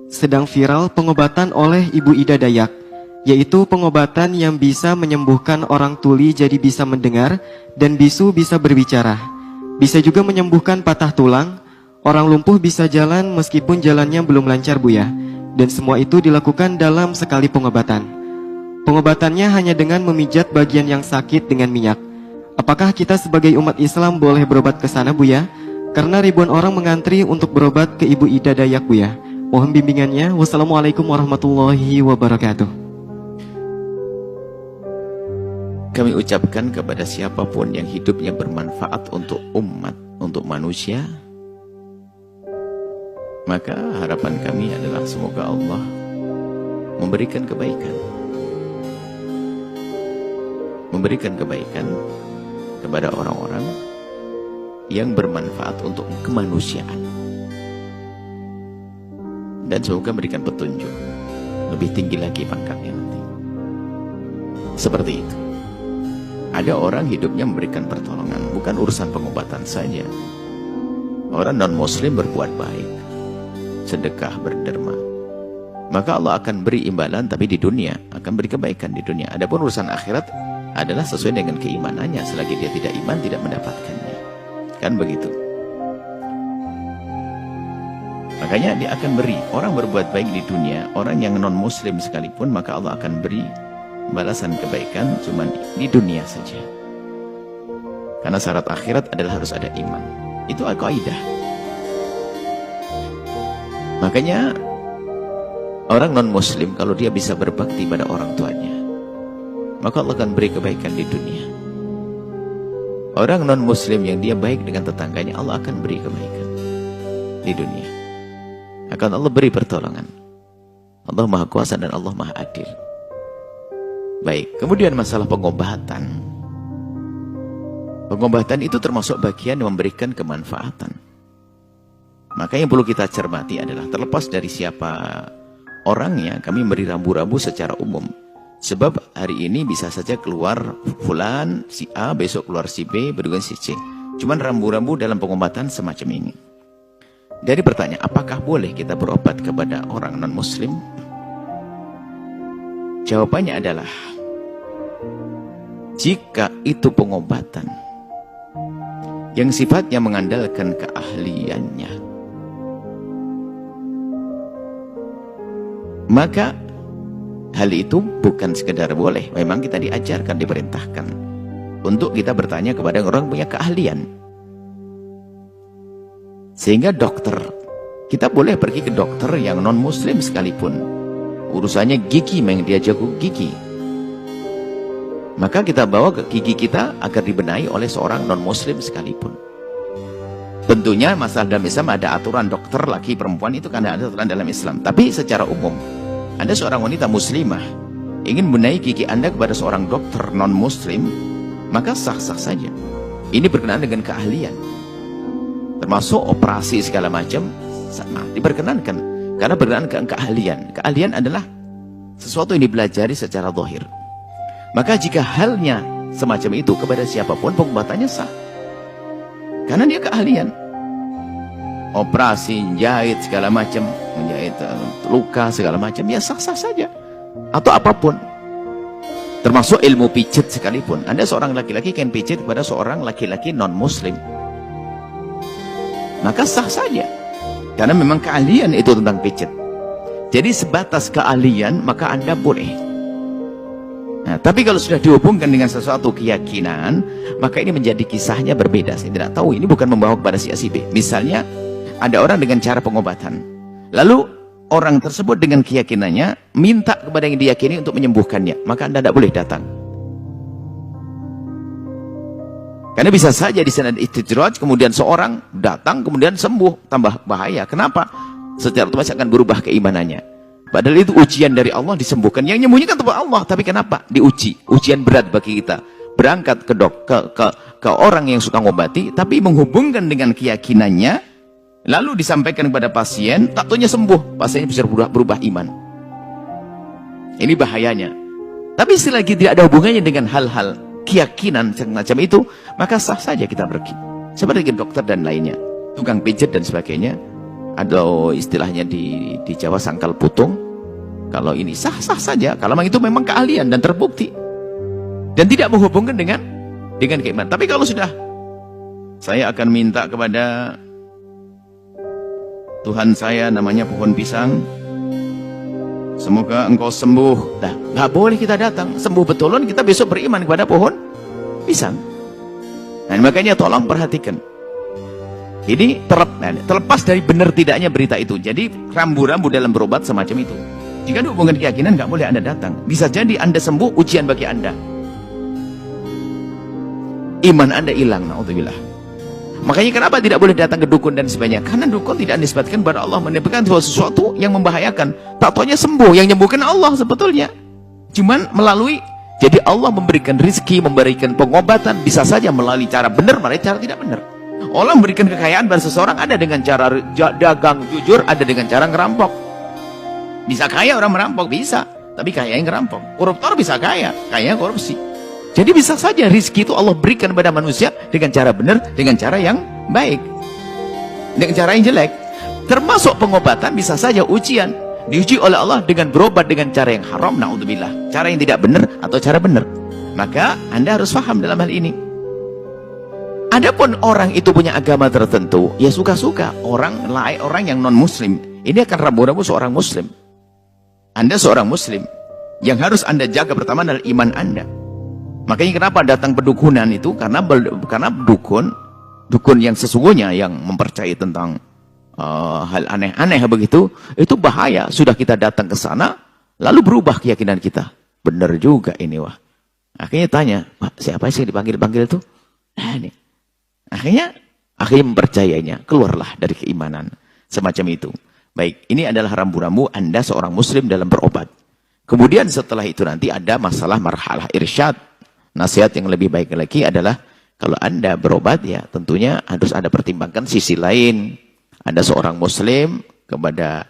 sedang viral pengobatan oleh Ibu Ida Dayak, yaitu pengobatan yang bisa menyembuhkan orang tuli jadi bisa mendengar dan bisu bisa berbicara. Bisa juga menyembuhkan patah tulang, orang lumpuh bisa jalan meskipun jalannya belum lancar Buya. Dan semua itu dilakukan dalam sekali pengobatan. Pengobatannya hanya dengan memijat bagian yang sakit dengan minyak. Apakah kita sebagai umat Islam boleh berobat ke sana Buya? Karena ribuan orang mengantri untuk berobat ke Ibu Ida Dayak Buya. Mohon bimbingannya. Wassalamualaikum warahmatullahi wabarakatuh. Kami ucapkan kepada siapapun yang hidupnya bermanfaat untuk umat, untuk manusia, maka harapan kami adalah semoga Allah memberikan kebaikan. Memberikan kebaikan kepada orang-orang yang bermanfaat untuk kemanusiaan. Dan semoga memberikan petunjuk lebih tinggi lagi pangkatnya nanti. Seperti itu. Ada orang hidupnya memberikan pertolongan, bukan urusan pengobatan saja. Orang non-muslim berbuat baik, sedekah, berderma, maka Allah akan beri imbalan, tapi di dunia akan beri kebaikan di dunia. Adapun urusan akhirat adalah sesuai dengan keimanannya. Selagi dia tidak iman, tidak mendapatkannya. Kan begitu. Makanya dia akan beri. Orang berbuat baik di dunia, orang yang non-muslim sekalipun, maka Allah akan beri balasan kebaikan cuma di dunia saja. Karena syarat akhirat adalah harus ada iman. Itu kaidah. Makanya orang non-muslim kalau dia bisa berbakti pada orang tuanya, maka Allah akan beri kebaikan di dunia. Orang non-muslim yang dia baik dengan tetangganya, Allah akan beri kebaikan di dunia. Akan Allah beri pertolongan. Allah Maha Kuasa dan Allah Maha Adil. Baik, kemudian masalah pengobatan. Pengobatan itu termasuk bagian yang memberikan kemanfaatan. Maka yang perlu kita cermati adalah terlepas dari siapa orangnya, kami beri rambu-rambu secara umum. Sebab hari ini bisa saja keluar fulan, si A, besok keluar si B, berikutnya si C. Cuman rambu-rambu dalam pengobatan semacam ini. Dari pertanyaan, apakah boleh kita berobat kepada orang non-muslim? Jawabannya adalah, jika itu pengobatan yang sifatnya mengandalkan keahliannya, maka hal itu bukan sekedar boleh, memang kita diajarkan, diperintahkan untuk kita bertanya kepada orang punya keahlian. Sehingga dokter, kita boleh pergi ke dokter yang non-muslim sekalipun, urusannya gigi, memang dia jago gigi, maka kita bawa ke gigi kita agar dibenahi oleh seorang non-muslim sekalipun. Tentunya masalah dalam Islam ada aturan dokter laki perempuan, itu karena ada aturan dalam Islam. Tapi secara umum, Anda seorang wanita muslimah ingin benahi gigi Anda kepada seorang dokter non-muslim, maka sah-sah saja. Ini berkenaan dengan keahlian, termasuk operasi segala macam, diperkenankan karena berkenaan dengan keahlian. Keahlian adalah sesuatu yang dipelajari secara zahir. Maka jika halnya semacam itu kepada siapapun, pengobatannya sah. Karena dia keahlian. Operasi, jahit segala macam, menjahit luka segala macam, ya sah-sah saja. Atau apapun. Termasuk ilmu pijat sekalipun. Anda seorang laki-laki kan pijat kepada seorang laki-laki non-muslim, maka sah saja. Karena memang keahlian itu tentang pijat. Jadi sebatas keahlian, maka Anda boleh. Nah, tapi kalau sudah dihubungkan dengan sesuatu keyakinan, maka ini menjadi kisahnya berbeda. Saya tidak tahu, ini bukan membawa kepada si A si B. Misalnya, ada orang dengan cara pengobatan. Lalu, orang tersebut dengan keyakinannya, minta kepada yang diyakini untuk menyembuhkannya. Maka Anda tidak boleh datang. Karena bisa saja di sana ada istijraj, kemudian seorang datang, kemudian sembuh. Tambah bahaya. Kenapa? Secara otomatis akan berubah keimanannya. Padahal itu ujian dari Allah, disembuhkan. Yang menyembuhkan itu Allah, tapi kenapa? Diuji. Ujian berat bagi kita. Berangkat ke orang yang suka ngobati, tapi menghubungkan dengan keyakinannya, lalu disampaikan kepada pasien, tak taunya sembuh. Pasiennya bisa berubah iman. Ini bahayanya. Tapi selagi tidak ada hubungannya dengan hal-hal keyakinan semacam itu, maka sah saja kita pergi. Seperti dokter dan lainnya, tukang pijat dan sebagainya. atau istilahnya di Jawa sangkal putung. Kalau ini sah-sah saja, kalau memang itu memang keahlian dan terbukti dan tidak menghubungkan dengan keimanan. Tapi kalau sudah, saya akan minta kepada Tuhan saya namanya pohon pisang, semoga engkau sembuh. Nah, nggak boleh kita datang sembuh betulan, kita besok beriman kepada pohon pisang. Nah, makanya tolong perhatikan. Ini terlepas dari benar tidaknya berita itu. Jadi rambu-rambu dalam berobat semacam itu. Jika dihubungkan keyakinan, nggak boleh Anda datang. Bisa jadi Anda sembuh, ujian bagi Anda. Iman Anda hilang, naudzubillah. Makanya kenapa tidak boleh datang ke dukun dan sebagainya? Karena dukun tidak disebutkan kepada Allah, menyebabkan sesuatu yang membahayakan. Tak taunya sembuh, yang menyembuhkan Allah sebetulnya. Cuman melalui, jadi Allah memberikan rizki, memberikan pengobatan, bisa saja melalui cara benar, melalui cara tidak benar. Allah memberikan kekayaan pada seseorang, ada dengan cara dagang jujur, ada dengan cara ngerampok. Bisa kaya orang merampok, bisa. Tapi kaya yang ngerampok. Koruptor bisa kaya, kaya korupsi. Jadi bisa saja rizki itu Allah berikan kepada manusia dengan cara benar, dengan cara yang baik, dengan cara yang jelek. Termasuk pengobatan bisa saja ujian. Diuji oleh Allah dengan berobat dengan cara yang haram, naudzubillah. Cara yang tidak benar atau cara benar. Maka Anda harus paham dalam hal ini. Adapun orang itu punya agama tertentu, ya suka-suka. Orang lain, orang yang non-muslim, ini akan rambu-rambu seorang muslim. Anda seorang muslim, yang harus Anda jaga pertama adalah iman Anda. Makanya kenapa datang pedukunan itu? Karena dukun yang sesungguhnya, yang mempercayai tentang hal aneh-aneh begitu, itu bahaya. Sudah kita datang ke sana, lalu berubah keyakinan kita. Benar juga ini, wah. Akhirnya tanya, Pak, siapa sih yang dipanggil-panggil itu? Nah, ini. Akhirnya mempercayainya, keluarlah dari keimanan semacam itu. Baik, ini adalah rambu-rambu Anda seorang muslim dalam berobat. Kemudian setelah itu nanti ada masalah marhalah irsyad. Nasihat yang lebih baik lagi adalah kalau Anda berobat, ya tentunya harus Anda pertimbangkan sisi lain. Anda seorang muslim kepada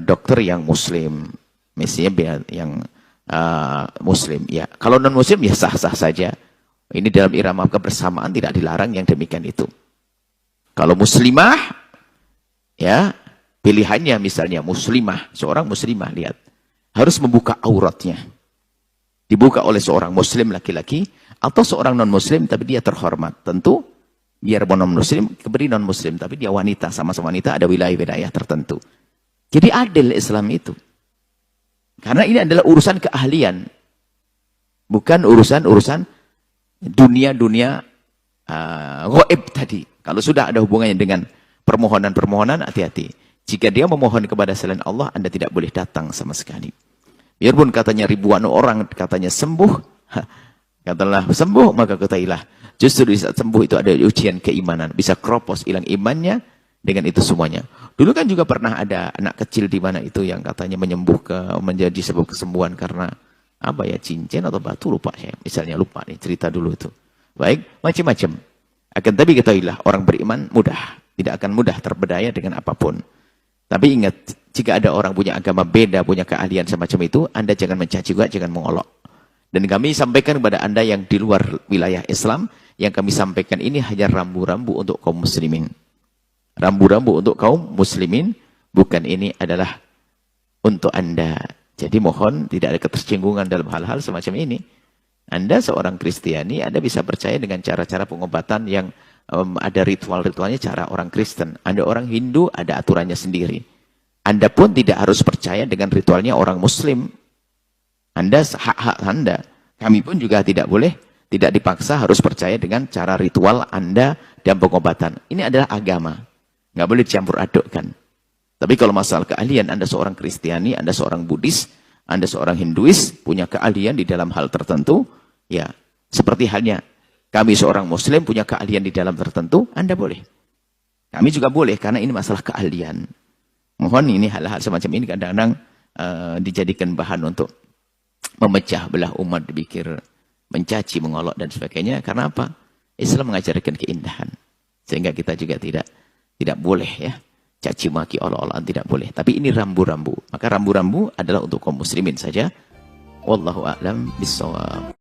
dokter yang muslim, misalnya yang muslim. Ya, kalau non muslim ya sah-sah saja. Ini dalam irama kebersamaan tidak dilarang yang demikian itu. Kalau muslimah, ya pilihannya misalnya muslimah, seorang muslimah, lihat, harus membuka auratnya. Dibuka oleh seorang muslim laki-laki, atau seorang non-muslim tapi dia terhormat. Tentu, biar non-muslim, keberi non-muslim, tapi dia wanita, sama-sama wanita, ada wilayah-wilayah tertentu. Jadi adil Islam itu. Karena ini adalah urusan keahlian. Bukan urusan dunia-dunia gaib tadi. Kalau sudah ada hubungannya dengan permohonan-permohonan, hati-hati. Jika dia memohon kepada selain Allah, Anda tidak boleh datang sama sekali. Biarpun katanya ribuan orang katanya sembuh, katalah sembuh, maka ketahuilah justru di saat sembuh itu ada ujian keimanan. Bisa kropos, hilang imannya dengan itu semuanya. Dulu kan juga pernah ada anak kecil di mana itu yang katanya menjadi sebab kesembuhan karena apa ya, cincin atau batu, lupa saya. Misalnya lupa nih cerita dulu itu. Baik, macam-macam. Akan tapi ketahuilah orang beriman mudah, tidak akan mudah terbedaya dengan apapun. Tapi ingat, jika ada orang punya agama beda, punya keahlian semacam itu, Anda jangan mencaci juga, jangan mengolok. Dan kami sampaikan kepada Anda yang di luar wilayah Islam, yang kami sampaikan ini hanya rambu-rambu untuk kaum muslimin. Rambu-rambu untuk kaum muslimin, bukan ini adalah untuk Anda. Jadi mohon tidak ada ketersinggungan dalam hal-hal semacam ini. Anda seorang Kristiani, Anda bisa percaya dengan cara-cara pengobatan yang ada ritual-ritualnya cara orang Kristen. Anda orang Hindu, ada aturannya sendiri. Anda pun tidak harus percaya dengan ritualnya orang Muslim. Anda hak-hak Anda. Kami pun juga tidak boleh, tidak dipaksa harus percaya dengan cara ritual Anda dan pengobatan. Ini adalah agama. Nggak boleh dicampur adukkan. Tapi kalau masalah keahlian, Anda seorang Kristiani, Anda seorang Buddhis, Anda seorang Hinduis, punya keahlian di dalam hal tertentu, ya seperti halnya kami seorang Muslim punya keahlian di dalam tertentu, Anda boleh. Kami juga boleh, karena ini masalah keahlian. Mohon ini hal-hal semacam ini kadang-kadang dijadikan bahan untuk memecah belah umat, dipikir mencaci, mengolok, dan sebagainya. Karena apa? Islam mengajarkan keindahan. Sehingga kita juga tidak boleh ya caci maki, olok-olokan, tidak boleh. Tapi ini rambu-rambu. Maka rambu-rambu adalah untuk kaum muslimin saja. Wallahu a'lam bishawab.